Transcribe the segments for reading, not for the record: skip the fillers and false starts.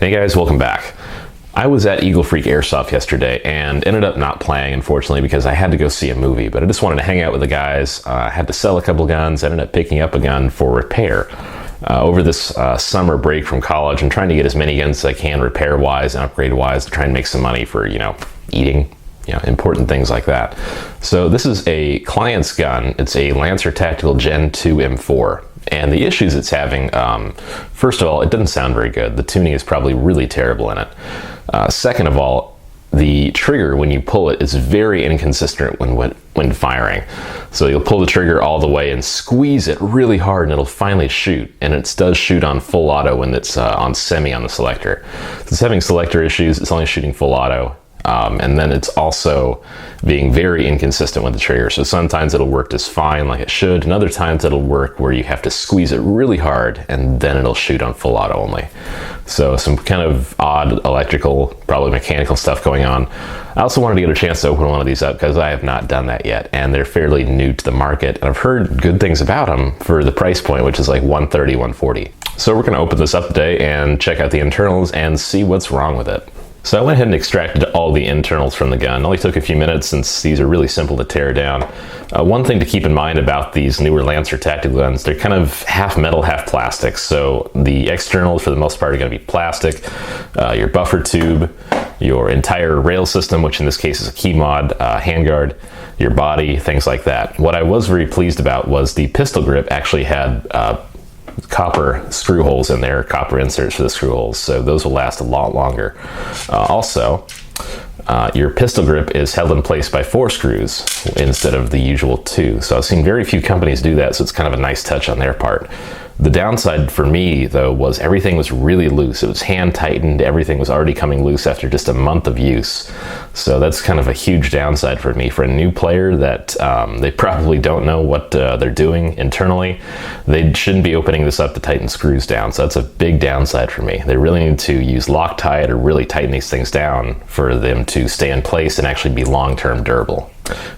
Hey guys, welcome back. I was at Eagle Freak Airsoft yesterday and ended up not playing, unfortunately, because I had to go see a movie, but I just wanted to hang out with the guys. I had to sell a couple guns, ended up picking up a gun for repair. Over this summer break from college, I'm trying to get as many guns as I can repair-wise and upgrade-wise to try and make some money for, eating, important things like that. So this is a client's gun. It's a Lancer Tactical Gen 2 M4. And the issues it's having, first of all, it doesn't sound very good. The tuning is probably really terrible in it. Second of all, the trigger, when you pull it, is very inconsistent when firing. So you'll pull the trigger all the way and squeeze it really hard and it'll finally shoot. And it does shoot on full auto when it's on semi on the selector. So it's having selector issues, it's only shooting full auto. And then it's also being very inconsistent with the trigger. So sometimes it'll work just fine like it should, and other times it'll work where you have to squeeze it really hard and then it'll shoot on full auto only. So some kind of odd electrical, probably mechanical stuff going on. I also wanted to get a chance to open one of these up because I have not done that yet, and they're fairly new to the market, and I've heard good things about them for the price point, which is like $130, $140. So we're going to open this up today and check out the internals and see what's wrong with it. So I went ahead and extracted all the internals from the gun. It only took a few minutes since these are really simple to tear down. One thing to keep in mind about these newer Lancer Tactical guns, they're kind of half metal, half plastic. So the externals for the most part are going to be plastic. Your buffer tube, your entire rail system, which in this case is a key mod, handguard, your body, things like that. What I was very pleased about was the pistol grip actually had copper screw holes in there, copper inserts for the screw holes, so those will last a lot longer. Also, your pistol grip is held in place by 4 screws instead of the usual 2. So I've seen very few companies do that, so it's kind of a nice touch on their part. The downside for me, though, was everything was really loose. It was hand tightened, everything was already coming loose after just a month of use. So that's kind of a huge downside for me. For a new player that they probably don't know what they're doing internally, they shouldn't be opening this up to tighten screws down. So that's a big downside for me. They really need to use Loctite or really tighten these things down for them to stay in place and actually be long-term durable.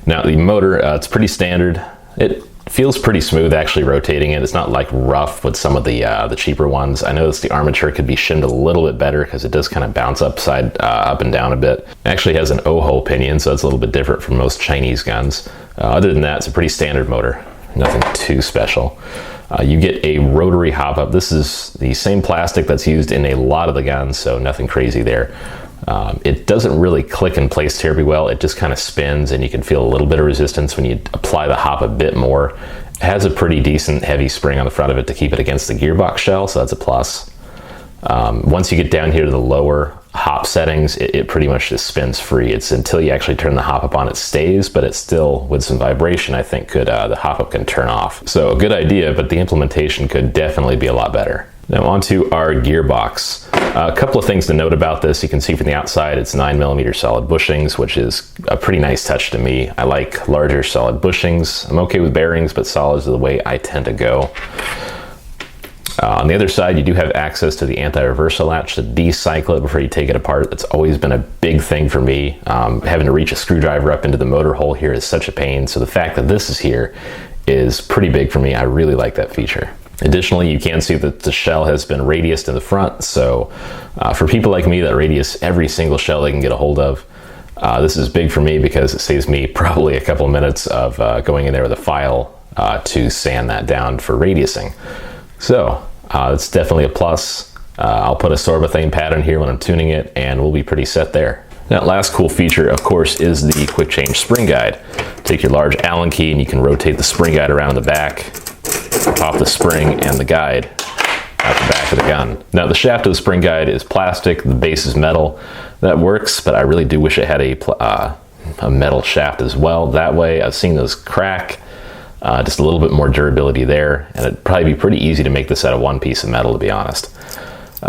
Now the motor, it's pretty standard. It feels pretty smooth actually rotating it. It's not like rough with some of the cheaper ones. I noticed the armature could be shimmed a little bit better because it does kind of bounce up and down a bit. It actually has an O-hole pinion, so it's a little bit different from most Chinese guns. Other than that, it's a pretty standard motor. Nothing too special. You get a rotary hop-up. This is the same plastic that's used in a lot of the guns, so nothing crazy there. It doesn't really click in place terribly well. It just kind of spins and you can feel a little bit of resistance when you apply the hop a bit more. It has a pretty decent heavy spring on the front of it to keep it against the gearbox shell, so that's a plus. Once you get down here to the lower hop settings, it pretty much just spins free. It's until you actually turn the hop up on, it stays, but it's still, with some vibration, I think the hop up can turn off. So a good idea, but the implementation could definitely be a lot better. Now onto our gearbox. A couple of things to note about this. You can see from the outside it's 9mm solid bushings, which is a pretty nice touch to me. I like larger solid bushings. I'm okay with bearings, but solids are the way I tend to go. On the other side, you do have access to the anti-reversal latch to decycle it before you take it apart. That's always been a big thing for me. Having to reach a screwdriver up into the motor hole here is such a pain, so the fact that this is here is pretty big for me. I really like that feature. Additionally, you can see that the shell has been radiused in the front, so for people like me that radius every single shell they can get a hold of, this is big for me because it saves me probably a couple of minutes of going in there with a file to sand that down for radiusing. So it's definitely a plus. I'll put a sorbethane pattern here when I'm tuning it and we'll be pretty set there. That last cool feature, of course, is the quick change spring guide. Take your large Allen key and you can rotate the spring guide around in the back, pop the spring and the guide out the back of the gun. Now the shaft of the spring guide is plastic, the base is metal. That works, but I really do wish it had a metal shaft as well. That way I've seen those crack. Just a little bit more durability there, and it'd probably be pretty easy to make this out of one piece of metal, to be honest.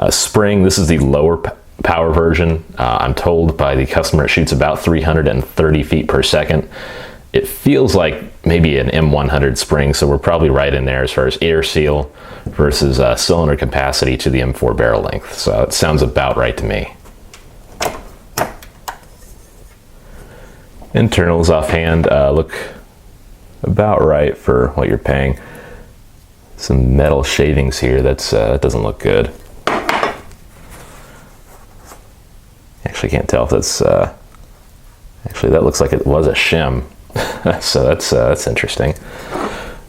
Spring, this is the lower power version. I'm told by the customer it shoots about 330 feet per second. It feels like maybe an M100 spring, so we're probably right in there as far as air seal versus cylinder capacity to the M4 barrel length. So it sounds about right to me. Internals offhand look about right for what you're paying. Some metal shavings here, that doesn't look good. Actually can't tell if that's, actually that looks like it was a shim. So that's interesting.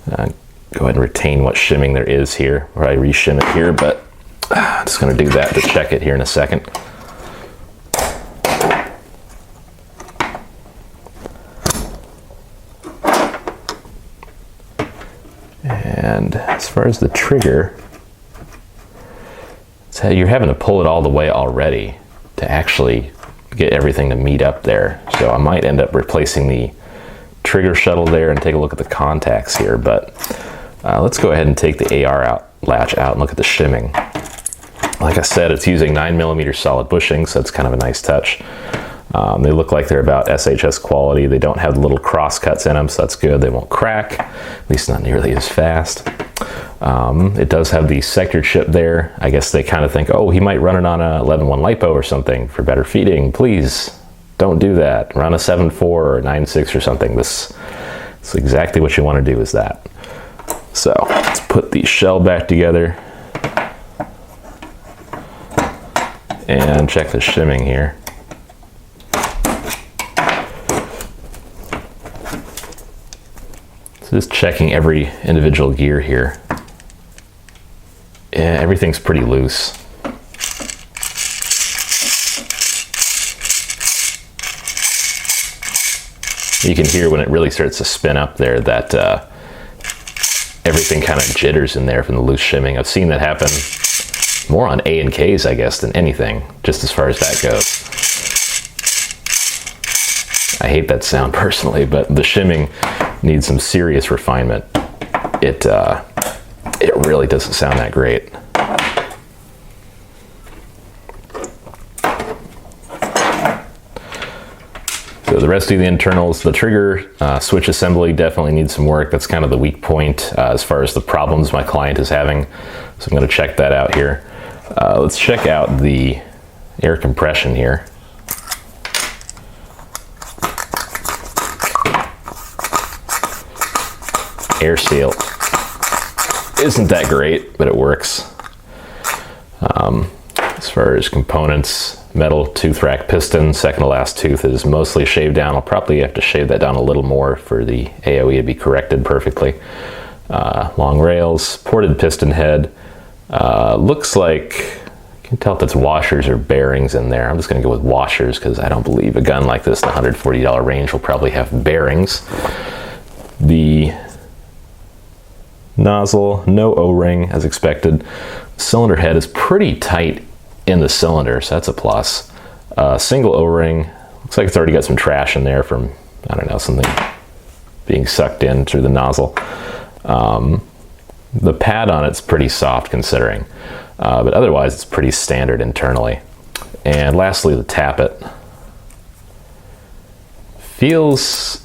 Go ahead and retain what shimming there is here, or I re-shim it here, but I'm just going to do that to check it here in a second. And as far as the trigger, so you're having to pull it all the way already to actually get everything to meet up there. So I might end up replacing the trigger shuttle there and take a look at the contacts here, but let's go ahead and take the AR latch out and look at the shimming. Like I said, it's using 9mm solid bushings, so that's kind of a nice touch. They look like they're about SHS quality. They don't have the little cross cuts in them, so that's good. They won't crack, at least not nearly as fast. It does have the sector chip there. I guess they kind of think, oh, he might run it on a 11.1 LiPo or something for better feeding. Please don't do that. Run a 7.4 or 9.6 or something. This is exactly what you want to do, is that. So let's put the shell back together and check the shimming here. So just checking every individual gear here. Yeah, everything's pretty loose. You can hear when it really starts to spin up there that everything kind of jitters in there from the loose shimming. I've seen that happen more on A and Ks, I guess, than anything, just as far as that goes. I hate that sound personally, but the shimming needs some serious refinement. It really doesn't sound that great. So the rest of the internals, the trigger switch assembly definitely needs some work. That's kind of the weak point as far as the problems my client is having. So I'm going to check that out here. Let's check out the air compression here. Air seal isn't that great, but it works. As far as components, metal tooth rack piston, second to last tooth is mostly shaved down. I'll probably have to shave that down a little more for the AOE to be corrected perfectly. Long rails, ported piston head. Looks like, you can tell if it's washers or bearings in there. I'm just going to go with washers because I don't believe a gun like this in the $140 range will probably have bearings. The nozzle, no O-ring as expected. Cylinder head is pretty tight in the cylinder, so that's a plus. Single O-ring, looks like it's already got some trash in there from, I don't know, something being sucked in through the nozzle. The pad on it's pretty soft considering, but otherwise it's pretty standard internally. And lastly, the tappet. Feels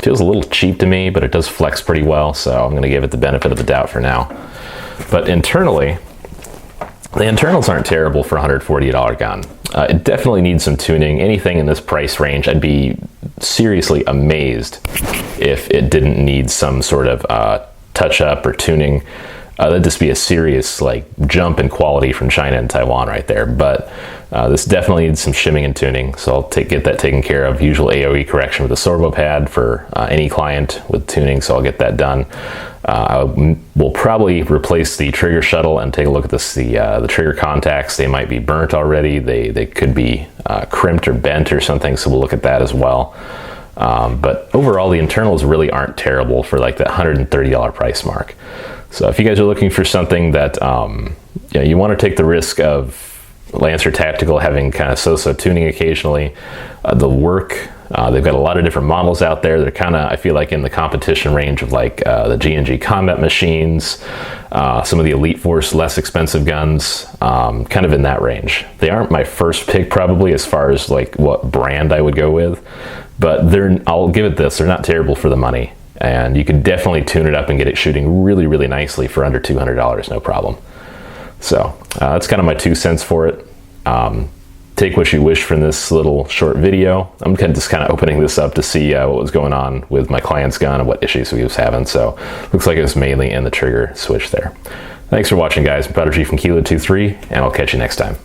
a little cheap to me, but it does flex pretty well, so I'm going to give it the benefit of the doubt for now. But internally, the internals aren't terrible for a $140 gun. It definitely needs some tuning. Anything in this price range, I'd be seriously amazed if it didn't need some sort of touch-up or tuning. That'd just be a serious jump in quality from China and Taiwan right there. But this definitely needs some shimming and tuning, so I'll get that taken care of. Usual AOE correction with a servo pad for any client with tuning, so I'll get that done. We'll probably replace the trigger shuttle and take a look at the trigger contacts. They might be burnt already. They could be crimped or bent or something, so we'll look at that as well. But overall, the internals really aren't terrible for that $130 price mark. So if you guys are looking for something that you want to take the risk of Lancer Tactical having kind of so-so tuning occasionally, the work, they've got a lot of different models out there. They're kind of, I feel like, in the competition range of the G&G combat machines, some of the Elite Force less expensive guns, kind of in that range. They aren't my first pick probably as far as what brand I would go with, but I'll give it this, they're not terrible for the money. And you can definitely tune it up and get it shooting really, really nicely for under $200, no problem. So that's kind of my 2 cents for it. Take what you wish from this little short video. I'm just kind of opening this up to see what was going on with my client's gun and what issues he was having. So looks like it was mainly in the trigger switch there. Thanks for watching, guys. I'm Powder G from Kilo 23, and I'll catch you next time.